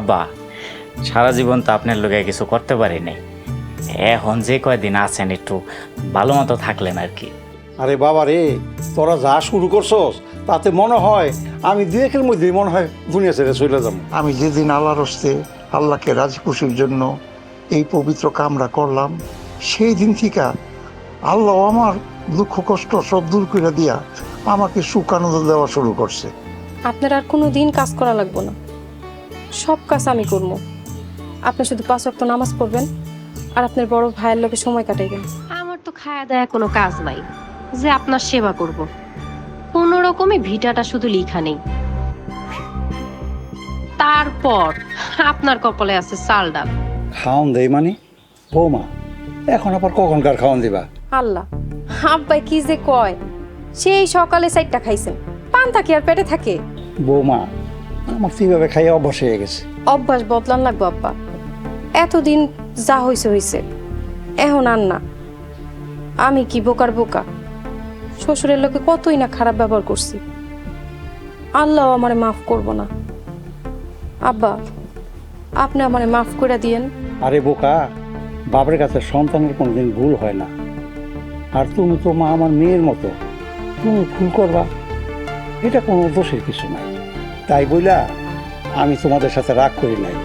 আব্বা, সারা জীবন তো আপনার লোকে কিছু করতে পারি নাই। এখন যে কয়দিন আছেন একটু ভালো মতো থাকলেন আর কি। আরে বাবা রে, তোরা যা শুরু করছস তাতে মনে হয় আমি দুই একের মধ্যেই মনে হয় দুনিয়া ছেড়ে চলে যাবো। আমি যেদিন আল্লাহর হস্তে আল্লাহকে রাজি খুশির জন্য এই পবিত্র কামরা করলাম, সেই দিন থেকে আল্লাহ আমার দুঃখ কষ্ট সব দূর করে দিয়া আমাকে সুখ আনন্দ দেওয়া শুরু করছে। আপনার আর কোনো দিন কাজ করা লাগবে না, সব কাজ আমি করব। আপনি শুধু 5 ওয়াক্ত নামাজ পড়বেন আর আপনার বড় ভাইয়ের লোকে সময় কাটাইবেন। আমার তো খায়া দেয়া কোনো কাজ নাই যে আপনার সেবা করব। কোনো রকমে ভিটাটা শুধু লিখা নেই, তারপর আপনার কপালে আছে চাল ডাল। খাওয়ান দেই মানে বৌমা, এখন আবার কখনকার খাওয়ান দিবা? আল্লাহ, আব্বাই কি যে কয়, সেই সকালে 4টা খাইছেন, পান থাকে আর পেটে থাকে। বৌমা, আমার তো এইভাবে খাইয়ে অভ্যাস হয়ে গেছে। অভ্যাস বদলান লাগবো আব্বা, এতদিন যা হইছে হইছে, এখন আর না। আমি কি বোকার বোকা, শ্বশুরের লোকে কতই না খারাপ ব্যবহার করছি, আল্লাহ আমারে মাফ করব না। আব্বা, আপনি আমারে মাফ করে দিয়েন। আরে বোকা, বাবার কাছে সন্তানের কোনোদিন ভুল হয় না। আর তুমি তো মা আমার মেয়ের মতো, তুমি ভুল করবা, এটা কোনো দোষের কিছু নাই। তাই বইলা আমি তোমাদের সাথে রাগ করি নাই,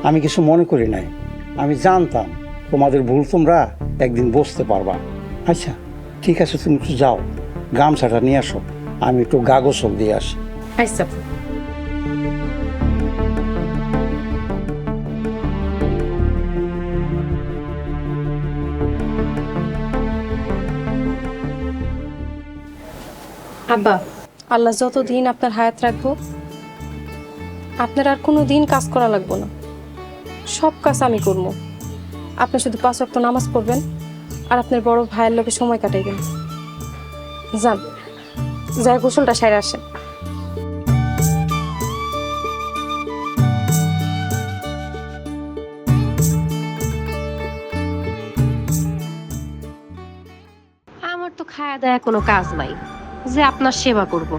আমি কিছু মনে করি নাই। আমি জানতাম তোমাদের ভুল তোমরা একদিন বুঝতে পারবা। আচ্ছা ঠিক আছে, তুমি একটু যাও, গামছাটা নিয়ে আসো, আমি একটু গা গোসল দিয়ে আসি। আচ্ছা। আব্বা, আল্লাহ যতদিন আপনার হায়াত রাখবো, আপনার আর কোনো দিন কাজ করা লাগবে না, সব কাজ আমি করব। আপনি শুধু 5 ওয়াক্ত নামাজ পড়বেন আর আপনার বড় ভাইয়ের লোকে সময় কাটাইবেন। যান, যাই গোসলটা সেরে আসেন। আমার তো খায়া দেয়া কোনো কাজ নাই যে আপনার সেবা করব।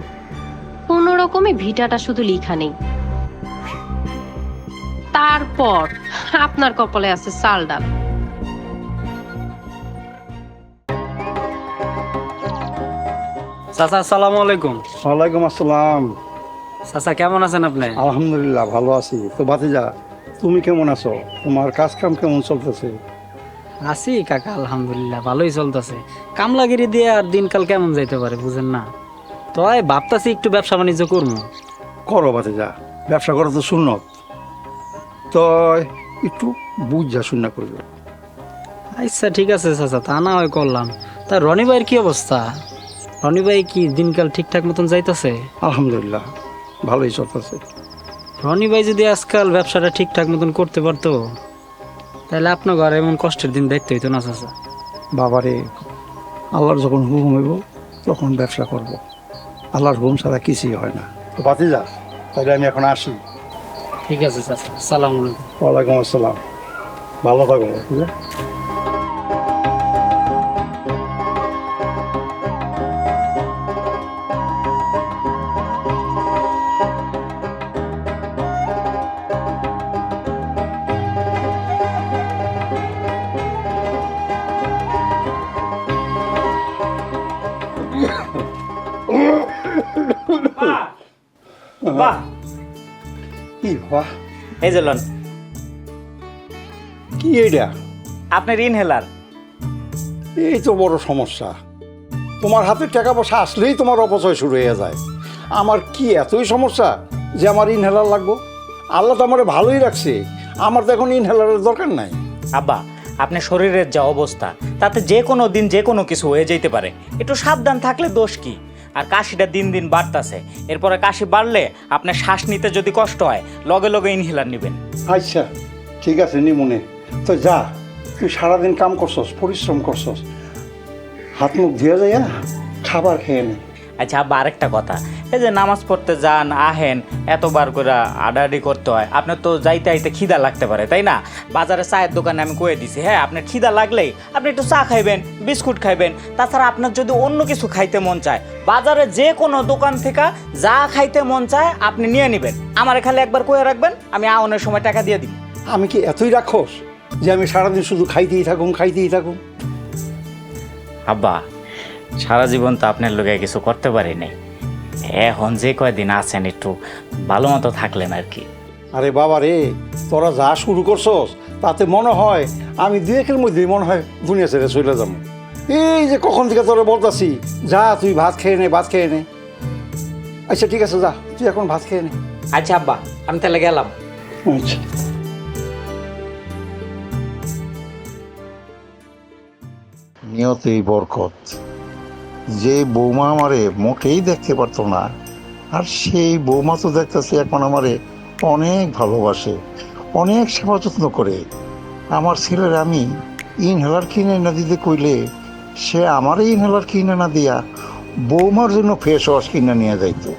কোনো রকমে ভিটাটা শুধু লিখা নেই, তারপর আপনার কপালে আছে চাল ডাল। চাচা আসসালামু আলাইকুম। ওয়ালাইকুম আসসালাম। চাচা কেমন আছেন আপনি? আলহামদুলিল্লাহ ভালো আছি। তো ভাতিজা, তুমি কেমন আছো? তোমার কাজ কাম কেমন চলতেছে? আছি কাকা, আলহামদুলিল্লাহ ভালোই চলতেছে। কামলাগিরি দিয়ে আর দিনকাল কেমন যাইতে পারে বুঝেন না। তো ভাবতাছি একটু ব্যবসা বাণিজ্য করবো। করো ভাতিজা, ব্যবসা করো তো সুন্নত, তো একটু বুঝা শুননা করবে। আচ্ছা ঠিক আছে চাচা, তা না হয় করলাম। তা রনি ভাইয়ের কি অবস্থা? রনি ভাই কি দিনকাল ঠিকঠাক মতন যাইতেছে? আলহামদুলিল্লাহ ভালোই চলতেছে। রনি ভাই যদি আজকাল ব্যবসাটা ঠিকঠাক মতন করতে পারতো, তাহলে আপনার ঘরে এমন কষ্টের দিন দেখতে হইতো না চাচা। বাবারে, আল্লাহর যখন হুকুম হইব তখন ব্যবসা করব, আল্লাহর হুকুম ছাড়া কিছুই হয় না। তো ভাতিজা, তাহলে আমি এখন আসি। ঠিক আছে চাচা, সালাম আলাইকুম। ওয়ালাইকুম আসসালাম, ভালো থাকো ভাতিজা। বাহ, কি বাহ, এই যে লন, কি এইটা? আপনার ইনহেলার। এই তো বড় সমস্যা, তোমার হাতে টাকা পয়সা আসলেই তোমার অপচয় শুরু হয়ে যায়। আমার কি এতই সমস্যা যে আমার ইনহেলার লাগবো? আল্লাহ তো আমার ভালোই রাখছে, আমার তো এখন ইনহেলারের দরকার নাই। আব্বা, আপনার শরীরের যা অবস্থা, তাতে যে কোনো দিন যে কোনো কিছু হয়ে যেতে পারে। একটু সাবধান থাকলে দোষ কি? আর কাশিটা দিন দিন বাড়তাছে, এরপরে কাশি বাড়লে আপনার শ্বাস নিতে যদি কষ্ট হয়, লগে লগে ইনহেলার নেবেন। আচ্ছা ঠিক আছে নিমুনে। তো যা, তুই সারাদিন কাম করছস, পরিশ্রম করছস, হাত মুখ ধুয়ে যায় না, খাবার খেয়ে নে। আচ্ছা আব্বা, আরেকটা কথা, এই যে নামাজ পড়তে যান আহেন এতবার করে আডাআডি করতে হয়, আপনার তো যাইতে আইতে খিদা লাগতে পারে তাই না? বাজারে চায়ের দোকানে আমি কয়ে দিছি, হ্যাঁ আপনার খিদা লাগলেই আপনি একটু চা খাইবেন, বিস্কুট খাইবেন। তাছাড়া আপনার যদি অন্য কিছু খাইতে মন চায়, বাজারে যে কোনো দোকান থেকে যা খাইতে মন চায় আপনি নিয়ে নেবেন। আমার খালি একবার কয়ে রাখবেন, আমি আওনের সময় টাকা দিয়ে দিই। আমি কি এতই রাক্ষস যে আমি সারাদিন শুধু খাইতেই থাকুম? আব্বা, সারা জীবন তো আপনার লোকে কিছু করতে পারি নাই, এখন যে কয়দিন আছেন একটু ভালো মতো থাকলেন আর কি। আরে বাবা রে, তোরা যা শুরু করছস তাতে মনে হয় আমি 2-1 মধ্যেই মনে হয় দুনিয়া ছেড়ে চলে যাবো। এই যে কখন থেকে তোরা বলতাছি যা তুই ভাত খেয়ে নে। আচ্ছা ঠিক আছে, যা তুই এখন ভাত খেয়ে নে। আচ্ছা আব্বা, আমি তাহলে গেলাম। আচ্ছা। নিয়তেই বরকত। যে বৌমা আমারে মোটেই দেখতে পারতো না, আর সেই বৌমা তো দেখতেছে এখন আমারে অনেক ভালোবাসে, অনেক সেবা যত্ন করে। আমার ছেলের আমি ইনহেলার কিনে না দিতে কইলে সে আমারই ইনহেলার কিনে না দিয়া বৌমার জন্য ফেস ওয়াশ কিনে নিয়ে যাইতো।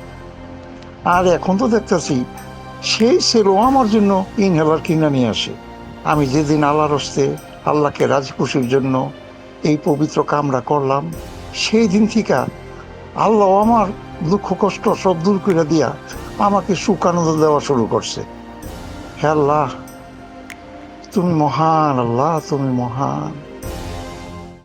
আর এখন তো দেখতেছি সেই ছেলেও আমার জন্য ইনহেলার কিনে নিয়ে আসে। আমি যেদিন আল্লাহর হস্তে আল্লাহকে রাজি খুশির জন্য এই পবিত্র কামরা করলাম, সেই দিন থেকে আল্লাহ আমার দুঃখ কষ্ট সব দূর করে দিয়া আমাকে সুখ আনন্দ দেওয়া শুরু করছে। হে আল্লাহ, তুমি মহান, আল্লাহ তুমি মহান।